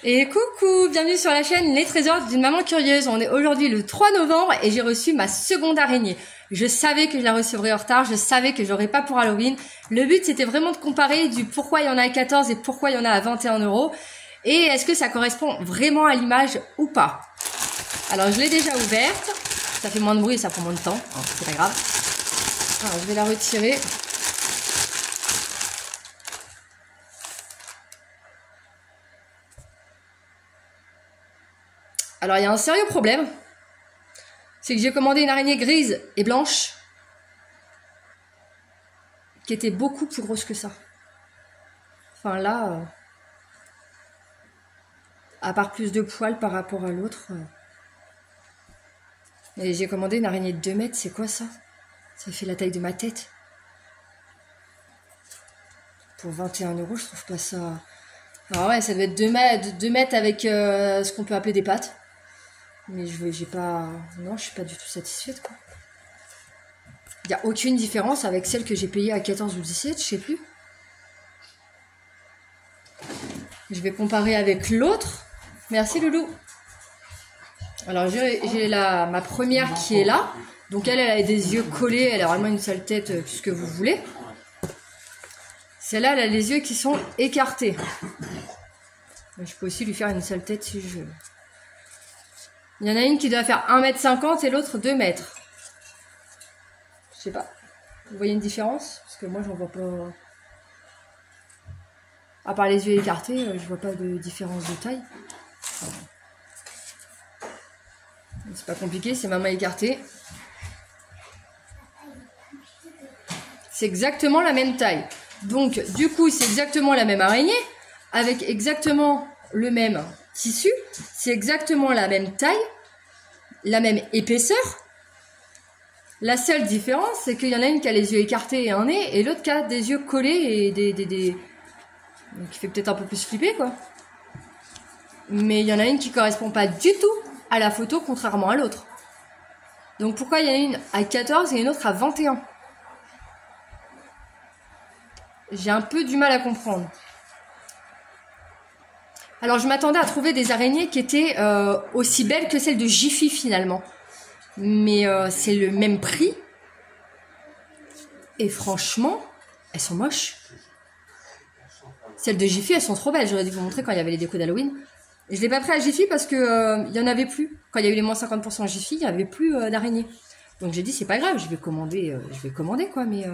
Et coucou, bienvenue sur la chaîne Les Trésors d'une maman curieuse. On est aujourd'hui le 3 novembre et j'ai reçu ma seconde araignée. Je savais que je la recevrais en retard, je savais que j'aurais pas pour Halloween. Le but c'était vraiment de comparer du pourquoi il y en a à 14 et pourquoi il y en a à 21 €. Et est-ce que ça correspond vraiment à l'image ou pas. Alors je l'ai déjà ouverte, ça fait moins de bruit et ça prend moins de temps, c'est pas grave. Alors je vais la retirer. Alors il y a un sérieux problème, c'est que j'ai commandé une araignée grise et blanche qui était beaucoup plus grosse que ça. Enfin là, à part plus de poils par rapport à l'autre. Et j'ai commandé une araignée de 2 mètres, c'est quoi ça? Ça fait la taille de ma tête. Pour 21 €, je trouve pas ça... Alors ouais, ça doit être 2 mètres avec ce qu'on peut appeler des pattes. Mais j'ai pas... Non, je suis pas du tout satisfaite, quoi. Il n'y a aucune différence avec celle que j'ai payée à 14 ou 17, je sais plus. Je vais comparer avec l'autre. Merci, Loulou. Alors, j'ai ma première qui est là. Donc, elle a des yeux collés. Elle a vraiment une sale tête, tout ce que vous voulez. Celle-là, elle a les yeux qui sont écartés. Je peux aussi lui faire une sale tête si je veux. Il y en a une qui doit faire 1,50 m et l'autre 2 mètres. Je sais pas. Vous voyez une différence? Parce que moi, j'en vois pas... À part les yeux écartés, je vois pas de différence de taille. C'est pas compliqué, c'est ma main écartée. C'est exactement la même taille. Donc, du coup, c'est exactement la même araignée, avec exactement le même tissu. C'est exactement la même taille, la même épaisseur. La seule différence, c'est qu'il y en a une qui a les yeux écartés et un nez, et l'autre qui a des yeux collés et qui fait peut-être un peu plus flipper, quoi. Mais il y en a une qui correspond pas du tout à la photo, contrairement à l'autre. Donc pourquoi il y en a une à 14 et une autre à 21? J'ai un peu du mal à comprendre. Alors je m'attendais à trouver des araignées qui étaient aussi belles que celles de Jiffy finalement. Mais c'est le même prix. Et franchement, elles sont moches. Celles de Jiffy, elles sont trop belles. J'aurais dû vous montrer quand il y avait les décos d'Halloween. Et je l'ai pas pris à Jiffy parce que il y en avait plus. Quand il y a eu les moins 50% Jiffy, il y avait plus d'araignées. Donc j'ai dit c'est pas grave, je vais commander quoi. Mais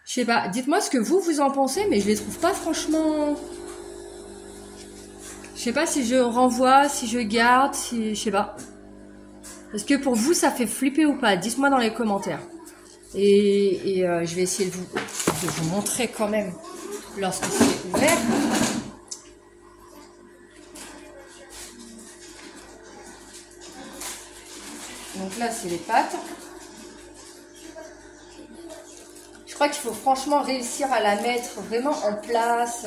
je sais pas. Dites-moi ce que vous en pensez, mais je les trouve pas franchement. Je sais pas si je renvoie, si je garde, si je sais pas. Est-ce que pour vous ça fait flipper ou pas? Dites-moi dans les commentaires. Et je vais essayer de vous montrer quand même lorsque c'est ouvert. Donc là c'est les pattes. Je crois qu'il faut franchement réussir à la mettre vraiment en place.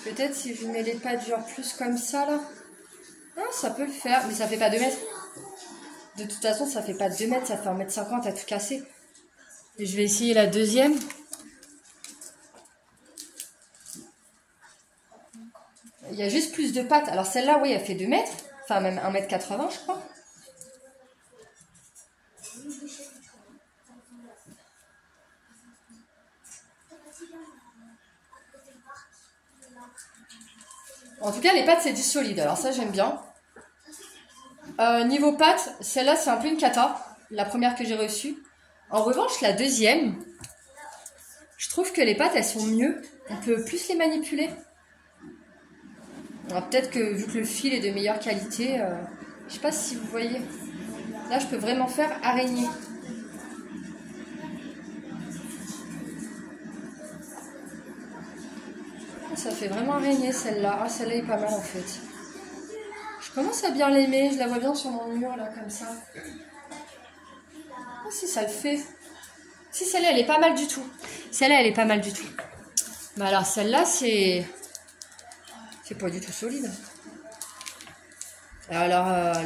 Peut-être si je mets les pattes genre plus comme ça là. Ah, ça peut le faire, mais ça fait pas 2 mètres. De toute façon, ça fait pas 2 mètres, ça fait 1,50 m à tout casser. Et je vais essayer la deuxième. Il y a juste plus de pattes. Alors celle-là, oui, elle fait 2 mètres. Enfin, même 1,80 m, je crois. En tout cas, les pattes, c'est du solide. Alors ça, j'aime bien. Niveau pattes, celle-là, c'est un peu une cata. La première que j'ai reçue. En revanche, la deuxième, je trouve que les pattes, elles sont mieux. On peut plus les manipuler. Alors peut-être que vu que le fil est de meilleure qualité, je sais pas si vous voyez. Là, je peux vraiment faire araignée. Ça fait vraiment araignée celle-là. Ah, celle-là est pas mal en fait. Je commence à bien l'aimer. Je la vois bien sur mon mur là, comme ça. Ah si, ça le fait. Si, celle-là, elle est pas mal du tout. Celle-là, elle est pas mal du tout. Mais alors, celle-là, c'est pas du tout solide. Alors,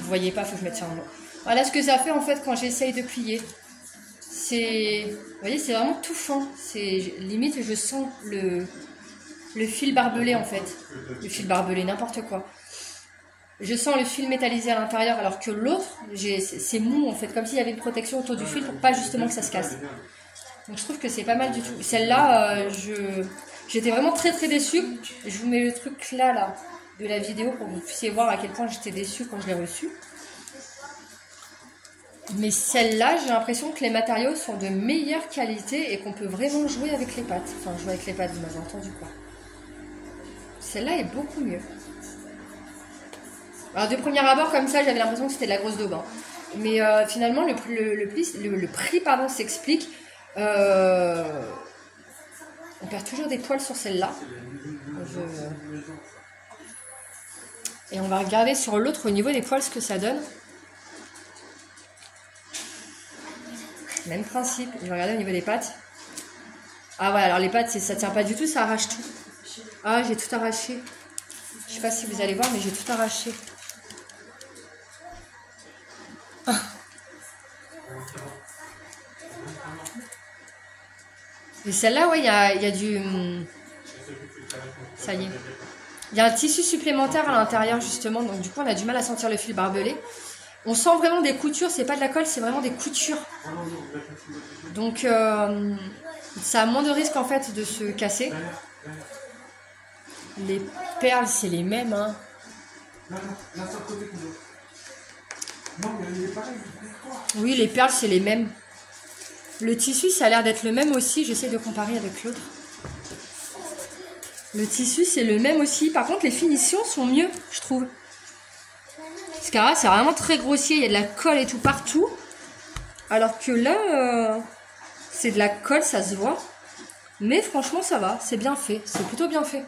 voyez pas, faut que je mette ça en haut. Voilà ce que ça fait en fait quand j'essaye de plier. C'est, vous voyez, c'est vraiment tout fin. C'est limite, je sens le fil barbelé en fait. Le fil barbelé, n'importe quoi. Je sens le fil métallisé à l'intérieur, alors que l'autre, c'est mou en fait, comme s'il y avait une protection autour du fil pour pas justement que ça se casse. Donc je trouve que c'est pas mal du tout. Celle-là, j'étais vraiment très très déçue. Je vous mets le truc là de la vidéo pour que vous puissiez voir à quel point j'étais déçue quand je l'ai reçue. Mais celle-là, j'ai l'impression que les matériaux sont de meilleure qualité et qu'on peut vraiment jouer avec les pattes. Enfin, jouer avec les pattes, vous m'avez entendu quoi. Celle-là est beaucoup mieux. Alors de premier abord, comme ça, j'avais l'impression que c'était de la grosse daube. Hein. Mais finalement, le prix s'explique. On perd toujours des poils sur celle-là. Et on va regarder sur l'autre au niveau des poils ce que ça donne. Même principe. Je vais regarder au niveau des pattes. Ah ouais, alors les pattes, ça tient pas du tout, ça arrache tout. Ah, j'ai tout arraché. Je sais pas si vous allez voir, mais j'ai tout arraché. Ah. Et celle-là, ouais, il y a du... Ça y est. Il y a un tissu supplémentaire à l'intérieur, justement. Donc, du coup, on a du mal à sentir le fil barbelé. On sent vraiment des coutures. C'est pas de la colle, c'est vraiment des coutures. Donc, ça a moins de risque, en fait, de se casser. Les perles, c'est les mêmes, hein. Oui, les perles, c'est les mêmes. Le tissu, ça a l'air d'être le même aussi. J'essaie de comparer avec l'autre. Le tissu, c'est le même aussi. Par contre, les finitions sont mieux, je trouve. Parce que là, c'est vraiment très grossier. Il y a de la colle et tout partout. Alors que là, c'est de la colle, ça se voit. Mais franchement, ça va. C'est bien fait. C'est plutôt bien fait.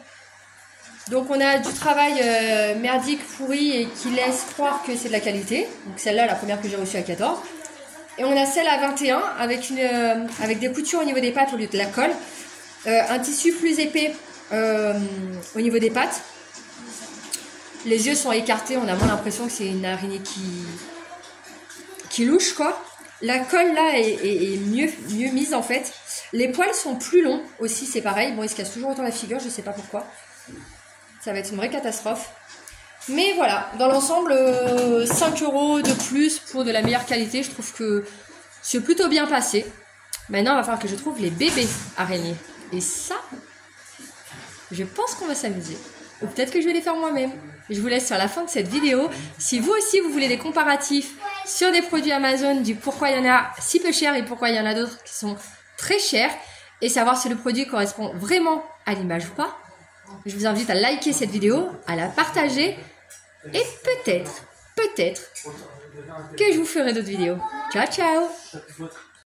Donc, on a du travail merdique, pourri et qui laisse croire que c'est de la qualité. Donc, celle-là, la première que j'ai reçue à 14. Et on a celle à 21 avec des coutures au niveau des pattes au lieu de la colle. Un tissu plus épais au niveau des pattes. Les yeux sont écartés, on a moins l'impression que c'est une araignée qui louche quoi. La colle là est mieux mise en fait. Les poils sont plus longs aussi, c'est pareil. Bon, ils se cassent toujours autant la figure, je sais pas pourquoi. Ça va être une vraie catastrophe. Mais voilà, dans l'ensemble, 5 € de plus pour de la meilleure qualité. Je trouve que c'est plutôt bien passé. Maintenant, il va falloir que je trouve les bébés araignées. Et ça, je pense qu'on va s'amuser. Ou peut-être que je vais les faire moi-même. Je vous laisse sur la fin de cette vidéo. Si vous aussi, vous voulez des comparatifs sur des produits Amazon, du pourquoi il y en a si peu cher et pourquoi il y en a d'autres qui sont très chers, et savoir si le produit correspond vraiment à l'image ou pas, je vous invite à liker cette vidéo, à la partager, et peut-être que je vous ferai d'autres vidéos. Ciao, ciao!